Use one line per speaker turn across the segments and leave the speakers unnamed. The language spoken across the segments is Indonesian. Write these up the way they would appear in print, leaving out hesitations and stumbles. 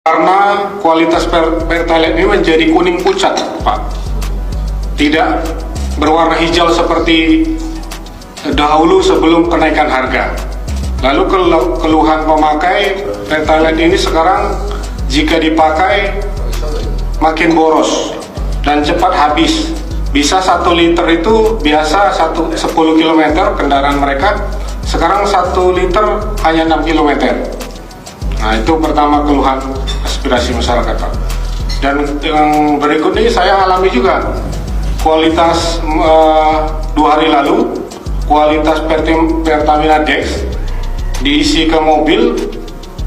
Karena kualitas Pertalite ini menjadi kuning pucat, Pak. Tidak berwarna hijau seperti dahulu sebelum kenaikan harga. Lalu keluhan pemakai Pertalite ini sekarang jika dipakai makin boros dan cepat habis. Bisa 1 liter itu biasa 10 km kendaraan mereka, sekarang 1 liter hanya 6 km. Nah, itu pertama keluhan aspirasi masyarakat, Pak. Dan yang berikut ini saya alami juga. Kualitas 2 hari lalu, kualitas Pertamina Dex diisi ke mobil,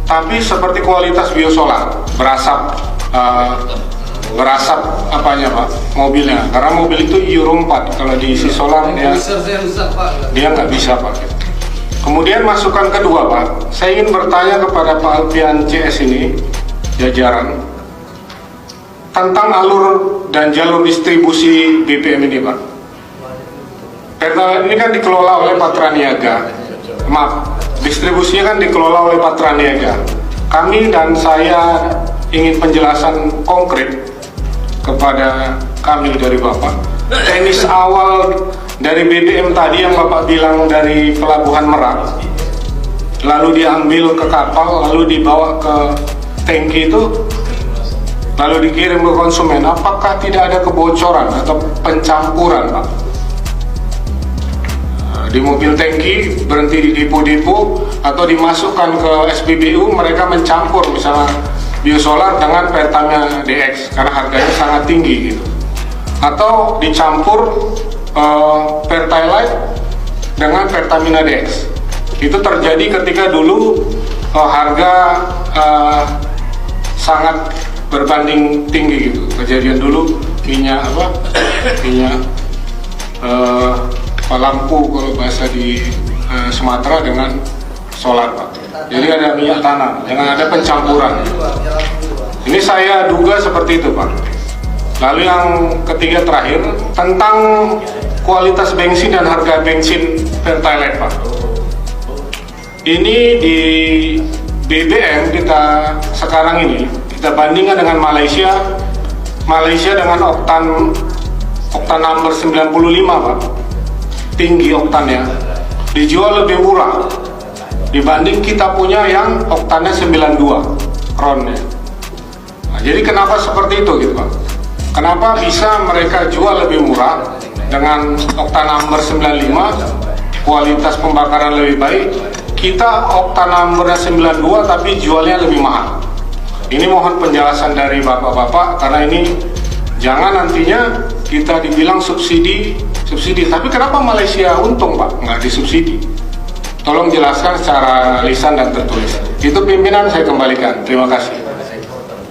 tapi seperti kualitas biosolar, berasap apanya, Pak, mobilnya. Karena mobil itu Euro 4, kalau diisi solar dia nggak bisa, Pak. Kemudian masukan kedua, Pak, saya ingin bertanya kepada Pak Alfian CS ini, jajaran, tentang alur dan jalur distribusi BBM ini, Pak. Pertalite ini kan dikelola oleh Patra Niaga. Maaf, distribusinya kan dikelola oleh Patra Niaga. Kami dan saya ingin penjelasan konkret kepada kami dari Bapak. Teknis awal dari BBM tadi yang Bapak bilang dari Pelabuhan Merak, lalu diambil ke kapal, lalu dibawa ke tangki itu, lalu dikirim ke konsumen. Apakah tidak ada kebocoran atau pencampuran, Pak? Di mobil tangki berhenti di depo-depo atau dimasukkan ke SPBU, mereka mencampur misalnya biosolar dengan Pertamina DX karena harganya sangat tinggi gitu. Atau dicampur Pertalite dengan Pertamina DX. Itu terjadi ketika dulu harga sangat berbanding tinggi gitu. Kejadian dulu minyak lampu kalau bahasa di Sumatera dengan solar, Pak. Jadi ada minyak tanah, jangan ada pencampuran. Ini saya duga seperti itu, Pak. Lalu yang ketiga terakhir tentang kualitas bensin dan harga bensin Pertalite, Pak. Ini di BBM kita sekarang ini kita bandingkan dengan Malaysia. Malaysia dengan oktan number 95, Pak. Tinggi oktannya. Dijual lebih murah dibanding kita punya yang oktannya 92 ronnya. Nah, jadi kenapa seperti itu gitu, Pak? Kenapa bisa mereka jual lebih murah dengan oktan number 95, kualitas pembakaran lebih baik, kita oktan number 92 tapi jualnya lebih mahal? Ini mohon penjelasan dari Bapak-Bapak, karena ini jangan nantinya kita dibilang subsidi, tapi kenapa Malaysia untung, Pak, nggak disubsidi? Tolong jelaskan secara lisan dan tertulis. Itu pimpinan saya kembalikan. Terima kasih.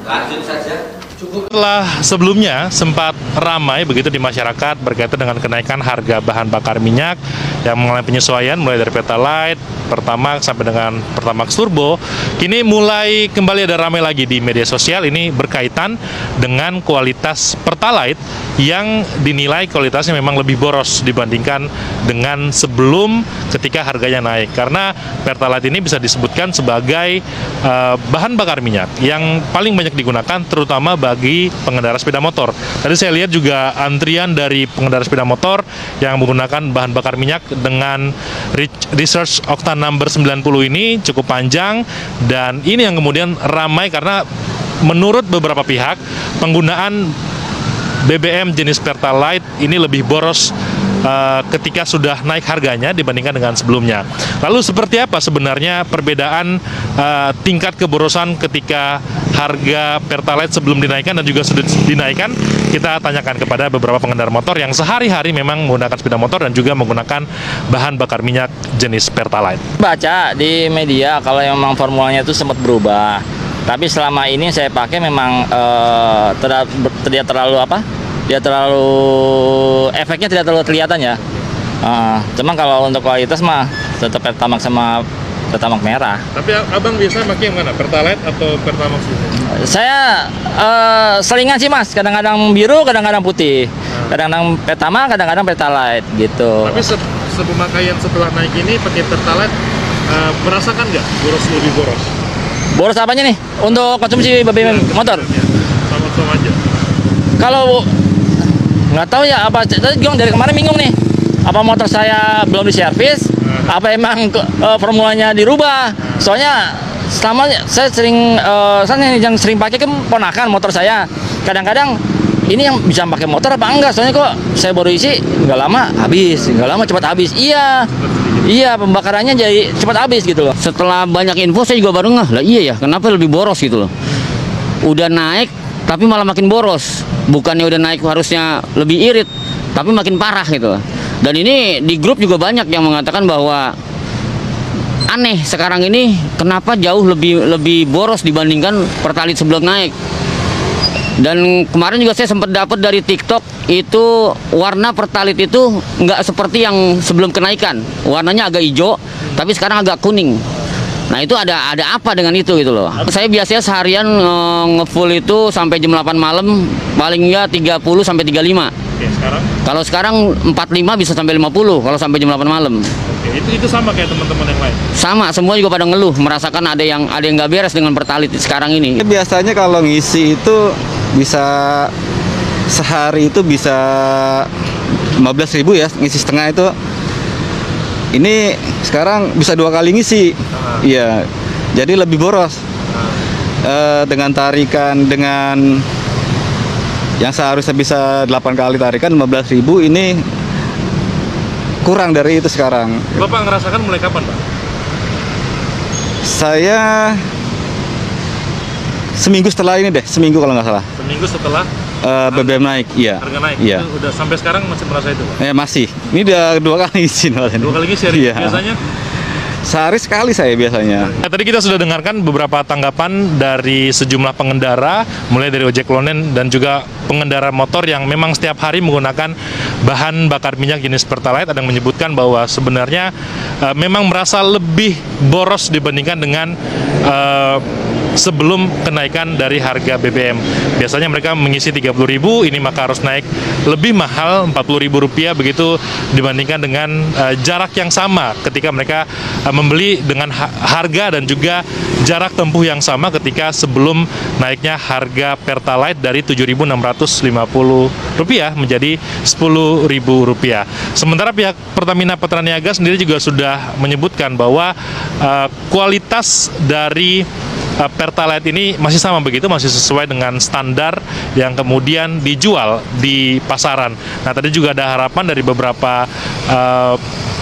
Lanjut saja.
Setelah sebelumnya sempat ramai begitu di masyarakat berkaitan dengan kenaikan harga bahan bakar minyak yang mengalami penyesuaian mulai dari Pertalite, Pertamax sampai dengan Pertamax Turbo, kini mulai kembali ada ramai lagi di media sosial. Ini berkaitan dengan kualitas Pertalite yang dinilai kualitasnya memang lebih boros dibandingkan dengan sebelum ketika harganya naik. Karena Pertalite ini bisa disebutkan sebagai bahan bakar minyak yang paling banyak digunakan terutama bagi pengendara sepeda motor. Tadi saya lihat juga antrian dari pengendara sepeda motor yang menggunakan bahan bakar minyak dengan research oktan number 90 ini cukup panjang, dan ini yang kemudian ramai karena menurut beberapa pihak penggunaan BBM jenis Pertalite ini lebih boros ketika sudah naik harganya dibandingkan dengan sebelumnya. Lalu seperti apa sebenarnya perbedaan tingkat keborosan ketika harga Pertalite sebelum dinaikkan dan juga sudah dinaikkan? Kita tanyakan kepada beberapa pengendara motor yang sehari-hari memang menggunakan sepeda motor dan juga menggunakan bahan bakar minyak jenis Pertalite.
Baca di media kalau memang formulanya itu sempat berubah, tapi selama ini saya pakai memang tidak terlalu efeknya tidak terlalu kelihatan ya. Cuma kalau untuk kualitas mah tetap Pertamax sama Pertamax merah.
Tapi abang biasa pakai yang mana? Pertalite atau Pertamax?
Saya selingan sih, Mas. Kadang-kadang biru, kadang-kadang putih. Kadang-kadang Pertamax, kadang-kadang Pertalite gitu.
Tapi sepemakaian setelah naik ini pakai Pertalite, merasakan nggak lebih boros?
Boros apanya nih untuk konsumsi BBM motor?
Sama-sama aja.
Kalau nggak tahu ya apa, tadi dari kemarin bingung nih. Apa motor saya belum diservis? Apa emang formulanya dirubah? Soalnya selama saya yang sering pakai kan ponakan motor saya. Kadang-kadang ini yang bisa pakai motor apa enggak? Soalnya kok saya baru isi nggak lama cepat habis. Iya, pembakarannya jadi cepat habis gitu loh.
Setelah banyak info saya juga baru ngeh, lah iya ya, kenapa lebih boros gitu loh. Udah naik tapi malah makin boros. Bukannya udah naik harusnya lebih irit, tapi makin parah gitu loh. Dan ini di grup juga banyak yang mengatakan bahwa aneh sekarang ini kenapa jauh lebih boros dibandingkan Pertalite sebelum naik. Dan kemarin juga saya sempat dapat dari TikTok itu warna Pertalite itu nggak seperti yang sebelum kenaikan, warnanya agak hijau tapi sekarang agak kuning. Nah itu ada apa dengan itu gitu loh. Saya biasanya seharian ngefull itu sampai jam 8 malam paling nggak 30 sampai 35.
Oke, sekarang?
Kalau sekarang 45 bisa sampai 50 kalau sampai jam 8 malam.
Oke, itu sama kayak teman-teman yang lain.
Sama, semua juga pada ngeluh merasakan ada yang nggak beres dengan Pertalite sekarang ini.
Biasanya kalau ngisi itu bisa sehari itu bisa 15.000 ya, ngisi setengah itu. Ini sekarang bisa 2 kali ngisi. Iya. Jadi lebih boros. Dengan tarikan dengan yang seharusnya bisa 8 kali tarikan 15.000 ini kurang dari itu sekarang.
Bapak ngerasakan mulai kapan, Pak?
Saya seminggu setelah ini deh, seminggu kalau nggak salah.
Seminggu setelah
BBM naik, iya.
harga naik.
Iya.
Itu udah sampai sekarang masih merasa itu, Pak?
Masih. Ini udah 2 kali izin.
2 kali ngisi hari.
Iya.
Biasanya?
Sehari sekali saya biasanya.
Nah, tadi kita sudah dengarkan beberapa tanggapan dari sejumlah pengendara, mulai dari ojek online dan juga pengendara motor yang memang setiap hari menggunakan bahan bakar minyak jenis Pertalite. Ada yang menyebutkan bahwa sebenarnya memang merasa lebih boros dibandingkan dengan sebelum kenaikan dari harga BBM. Biasanya mereka mengisi 30.000, ini maka harus naik lebih mahal Rp40.000 begitu dibandingkan dengan jarak yang sama ketika mereka membeli dengan harga dan juga jarak tempuh yang sama ketika sebelum naiknya harga Pertalite dari Rp7.650 menjadi Rp10.000. Sementara pihak Pertamina Petraniaga sendiri juga sudah menyebutkan bahwa kualitas dari Pertalite ini masih sama begitu, masih sesuai dengan standar yang kemudian dijual di pasaran. Nah, tadi juga ada harapan dari beberapa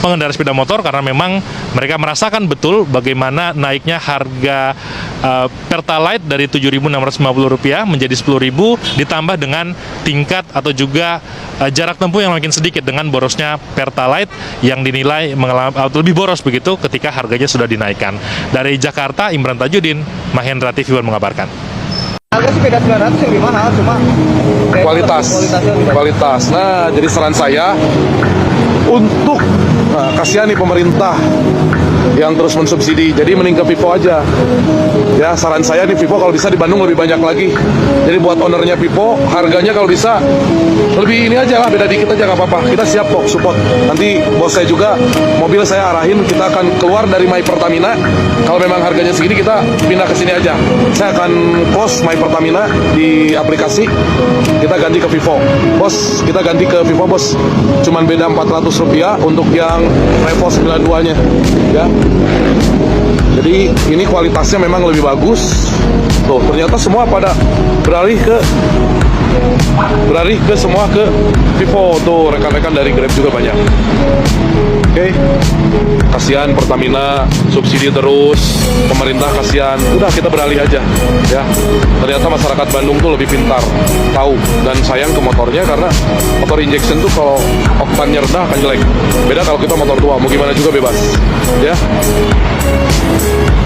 pengendara sepeda motor karena memang mereka merasakan betul bagaimana naiknya harga Pertalite dari Rp7.650 menjadi Rp10.000 ditambah dengan tingkat atau juga jarak tempuh yang makin sedikit dengan borosnya Pertalite yang dinilai lebih boros begitu ketika harganya sudah dinaikkan. Dari Jakarta, Imran Tajudin, Mahendra TV One mengabarkan.
Harga sepeda 900 lebih mahal, cuma
kualitas. Nah, jadi saran saya untuk kasihan nih pemerintah yang terus mensubsidi, jadi mending ke Vivo aja. Ya, saran saya di Vivo kalau bisa di Bandung lebih banyak lagi. Jadi buat ownernya Vivo, harganya kalau bisa lebih ini aja lah, beda dikit aja nggak apa-apa. Kita siap kok support. Nanti bos saya juga, mobil saya arahin, kita akan keluar dari My Pertamina. Kalau memang harganya segini, kita pindah ke sini aja. Saya akan close My Pertamina di aplikasi, kita ganti ke Vivo. Bos, kita ganti ke Vivo bos. Cuman beda Rp400 untuk yang Revo 92-nya. Ya. Jadi ini kualitasnya memang lebih bagus. Tuh, ternyata semua pada beralih ke semua ke Vivo. Tuh, rekan-rekan dari Grab juga banyak. Oke. Kasihan Pertamina subsidi terus, pemerintah kasihan. Udah, kita beralih aja. Ya. Ternyata masyarakat Bandung tuh lebih pintar, tahu dan sayang ke motornya karena motor injection tuh kalau oktannya rendah akan jelek. Beda kalau kita motor tua, mau gimana juga bebas. Ya.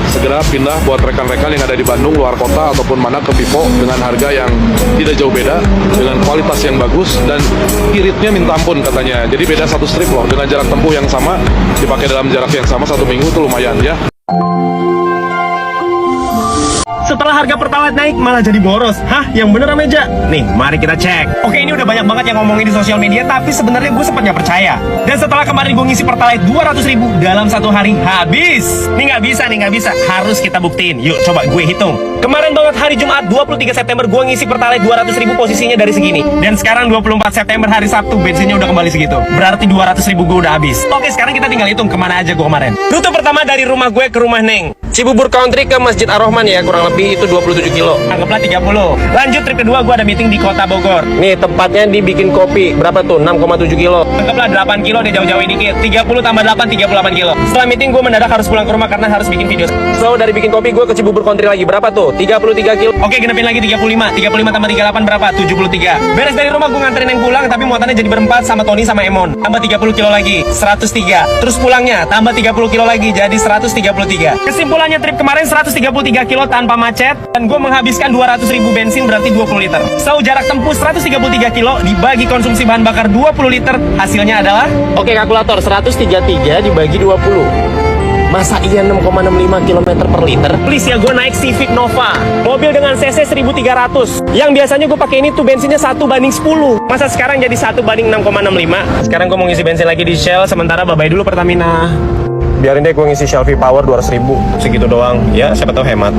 Segera pindah buat rekan-rekan yang ada di Bandung, luar kota ataupun mana ke Vivo dengan harga yang tidak jauh beda, dengan kualitas yang bagus dan iritnya minta ampun katanya. Jadi beda 1 strip loh, dengan jarak tempuh yang sama, dipakai dalam jarak yang sama 1 minggu itu lumayan ya.
Setelah harga Pertalite naik malah jadi boros. Hah? Yang bener Meja? Nih, mari kita cek. Oke, ini udah banyak banget yang ngomongin di sosial media, tapi sebenarnya gue sempat nggak percaya. Dan setelah kemarin gue ngisi Pertalite 200.000 dalam satu hari, habis. Nih nggak bisa. Harus kita buktiin. Yuk, coba gue hitung. Kemarin banget hari Jumat 23 September gue ngisi Pertalite 200.000 posisinya dari segini. Dan sekarang 24 September hari Sabtu bensinnya udah kembali segitu. Berarti 200.000 gue udah habis. Oke, sekarang kita tinggal hitung kemana aja gue kemarin. Rute pertama dari rumah gue ke rumah Neng. Cibubur Country ke Masjid Ar-Rahman ya, kurang lebih itu 27 kilo. Anggaplah 30. Lanjut trip kedua gue ada meeting di Kota Bogor. Nih tempatnya dibikin kopi. Berapa tuh? 6,7 kilo. Anggaplah 8 kilo deh, jauh-jauhin dikit. 30 tambah 8, 38 kilo. Setelah meeting gue mendadak harus pulang ke rumah karena harus bikin video. So dari bikin kopi gue ke Cibubur Country lagi. Berapa tuh? 33 kilo. Oke, genepin lagi 35. 35 tambah 38 berapa? 73. Beres dari rumah gue nganterin yang pulang, tapi muatannya jadi berempat sama Tony sama Emon. Tambah 30 kilo lagi, 103. Terus pulangnya tambah 30 kilo lagi, jadi 133. Kesimpulannya trip kemarin 133 kilo tanpa macet, dan gue menghabiskan 200.000 bensin berarti 20 liter. So jarak tempuh 133 kilo dibagi konsumsi bahan bakar 20 liter, hasilnya adalah... Oke kalkulator, 133 dibagi 20. Masa iya 6,65 km per liter? Please ya, gue naik Civic Nova, mobil dengan cc 1300. Yang biasanya gue pakai ini tuh bensinnya 1:10. Masa sekarang jadi 1:6,65? Sekarang gue mau ngisi bensin lagi di Shell, sementara bye-bye dulu Pertamina. Biarin deh gue ngisi Shell V-Power 200.000, segitu doang. Ya, siapa tahu hemat.